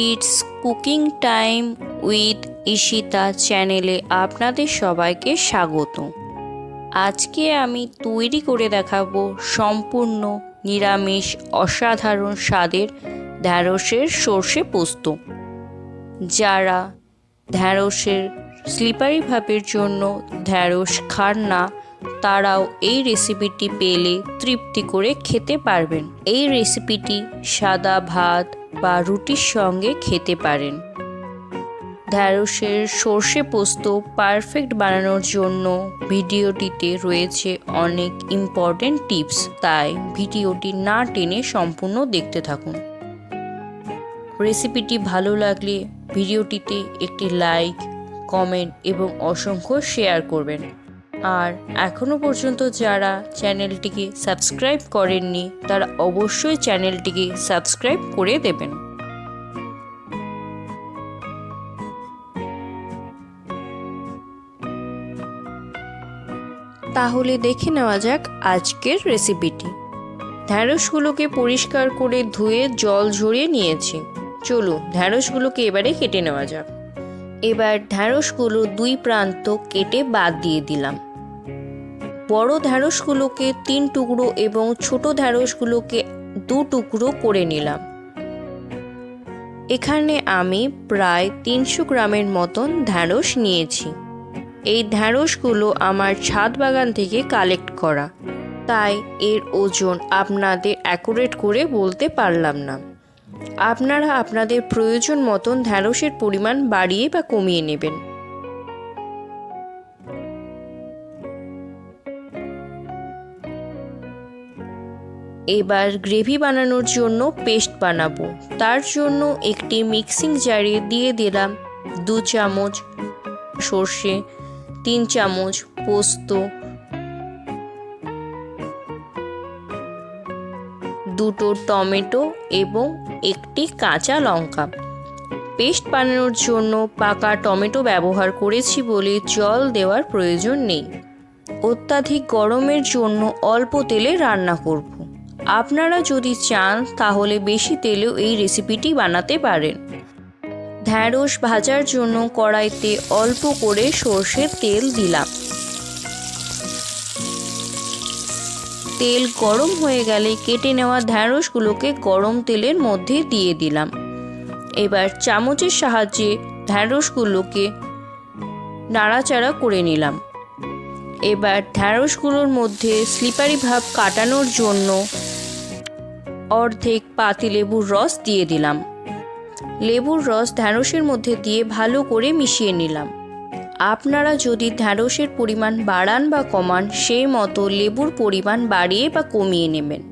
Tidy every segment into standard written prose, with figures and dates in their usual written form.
It's cooking time with Ishita চ্যানেলে আপনাদের সবাইকে স্বাগত। আজকে আমি তৈরি করে দেখাবো সম্পূর্ণ নিরামিষ অসাধারণ স্বাদের ঢ্যাঁড়সের সর্ষে পোস্ত। যারা ঢ্যাঁড়সের স্লিপারি ভাবের জন্য ঢ্যাঁড়স খান না, তারাও এই রেসিপিটি পেলে তৃপ্তি করে খেতে পারবেন। এই রেসিপিটি সাদা ভাত বা রুটির সঙ্গে খেতে পারেন। ঢ্যাঁড়সের সর্ষে পোস্ত পারফেক্ট বানানোর জন্য ভিডিওটিতে রয়েছে অনেক ইম্পর্টেন্ট টিপস, তাই ভিডিওটি না টেনে সম্পূর্ণ দেখতে থাকুন। রেসিপিটি ভালো লাগলে ভিডিওটিতে একটি লাইক, কমেন্ট এবং অসংখ্য শেয়ার করবেন। আর এখনও পর্যন্ত যারা চ্যানেলটিকে সাবস্ক্রাইব করেননি, তারা অবশ্যই চ্যানেলটিকে সাবস্ক্রাইব করে দেবেন। তাহলে দেখে নেওয়া যাক আজকের রেসিপিটি। ঢ্যাঁড়সগুলোকে পরিষ্কার করে ধুয়ে জল ঝরিয়ে নিয়েছি। চলুন ঢ্যাঁড়সগুলোকে এবারে কেটে নেওয়া যাক। এবার ঢ্যাঁড়সগুলো দুই প্রান্ত কেটে বাদ দিয়ে দিলাম। বড় ঢ্যাঁড়সগুলোকে 3 টুকরো এবং ছোট ঢ্যাঁড়সগুলোকে 2 টুকরো করে নিলাম। এখানে আমি প্রায় 300 গ্রামের মতন ঢ্যাঁড়স নিয়েছি। এই ঢ্যাঁড়সগুলো আমার ছাদ বাগান থেকে কালেক্ট করা, তাই এর ওজন আপনাদের অ্যাকুরেট করে বলতে পারলাম না। আপনারা আপনাদের প্রয়োজন মতন ঢ্যাঁড়সের পরিমাণ বাড়িয়ে বা কমিয়ে নেবেন। এবার গ্রেভি বানানোর জন্য পেস্ট বানাবো। তার জন্য একটি মিক্সিং জারে দিয়ে দিলাম 2 চামচ সর্ষে, 3 চামচ পোস্ত, 2টো টমেটো এবং একটি কাঁচা লঙ্কা। পেস্ট বানানোর জন্য পাকা টমেটো ব্যবহার করেছি বলে জল দেওয়ার প্রয়োজন নেই। অত্যাধিক গরমের জন্য অল্প তেলে রান্না করব। আপনারা যদি চান তাহলে বেশি তেলেও এই রেসিপিটি বানাতে পারেন। ঢ্যাঁড়স ভাজার জন্য কড়াইতে অল্প করে সর্ষের তেল দিলাম। তেল গরম হয়ে গেলে কেটে নেওয়া ঢ্যাঁড়সগুলোকে গরম তেলের মধ্যে দিয়ে দিলাম। এবার চামচের সাহায্যে ঢ্যাঁড়সগুলোকে নাড়াচাড়া করে নিলাম। এবার ঢ্যাঁড়সগুলোর মধ্যে স্লিপারি ভাব কাটানোর জন্য অর্ধেক পাতিলেবুর রস দিয়ে দিলাম। লেবুর রস ঢ্যাঁড়সের মধ্যে দিয়ে ভালো করে মিশিয়ে নিলাম। আপনারা যদি ঢ্যাঁড়সের পরিমাণ বাড়ান বা কমান, সেই মতো লেবুর পরিমাণ বাড়িয়ে বা কমিয়ে নেবেন।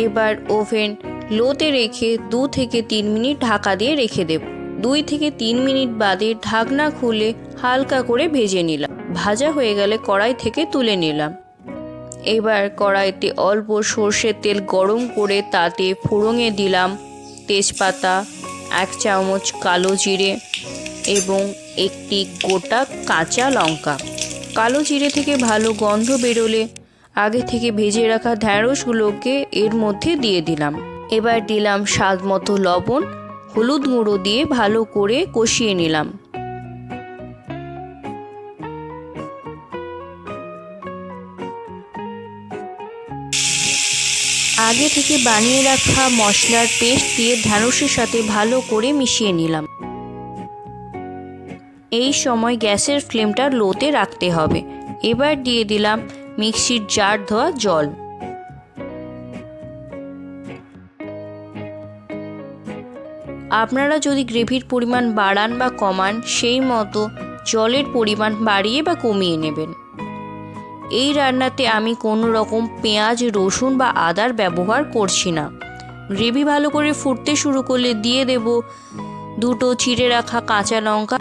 এবার ওভেন লোতে রেখে 2 থেকে 3 মিনিট ঢাকা দিয়ে রেখে দেব। 2 থেকে 3 মিনিট বাদে ঢাকনা খুলে হালকা করে ভেজে নিলাম। ভাজা হয়ে গেলে কড়াই থেকে তুলে নিলাম। এবার কড়াইতে অল্প সর্ষের তেল গরম করে তাতে ফোড়নে দিলাম তেজপাতা, 1 চামচ কালো জিরে এবং একটি গোটা কাঁচা লঙ্কা। কালো জিরে থেকে ভালো গন্ধ বেরোলে আগে থেকে ভেজে রাখা ঢ্যাঁড়সগুলোকে এর মধ্যে দিয়ে দিলাম। এবার দিলাম স্বাদ মতো লবণ, হলুদ গুঁড়ো দিয়ে ভালো করে কষিয়ে নিলাম। আগে থেকে বানিয়ে রাখা মশলার পেস্ট দিয়ে ঢ্যাঁড়সের সাথে ভালো করে মিশিয়ে নিলাম। এই সময় গ্যাসের ফ্লেমটা লোতে রাখতে হবে। এবার দিয়ে দিলাম মিক্সির জার ধোয়া জল। আপনারা যদি গ্রেভির পরিমাণ বাড়ান বা কমান, সেই মতো জলের পরিমাণ বাড়িয়ে বা কমিয়ে নেবেন। এই রান্নাতে আমি কোনো রকম পেঁয়াজ, রসুন বা আদার ব্যবহার করছি না। গ্রেভি ভালো করে ফুটতে শুরু করলে দিয়ে দেব 2টো চিড়ে রাখা কাঁচা লঙ্কা,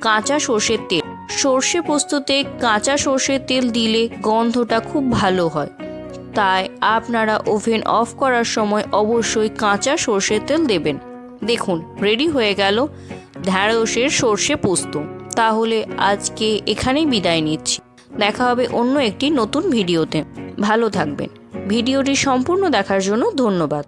কাঁচা সর্ষের তেল। সর্ষে পোস্ততে কাঁচা সর্ষের তেল দিলে গন্ধটা খুব ভালো হয়, তাই আপনারা ওভেন অফ করার সময় অবশ্যই কাঁচা সর্ষের তেল দেবেন। দেখুন রেডি হয়ে গেল ঢ্যাঁড়সের সর্ষে পোস্ত। তাহলে আজকে এখানেই বিদায় নিচ্ছি। দেখা হবে অন্য একটি নতুন ভিডিওতে। ভালো থাকবেন। ভিডিওটি সম্পূর্ণ দেখার জন্য ধন্যবাদ।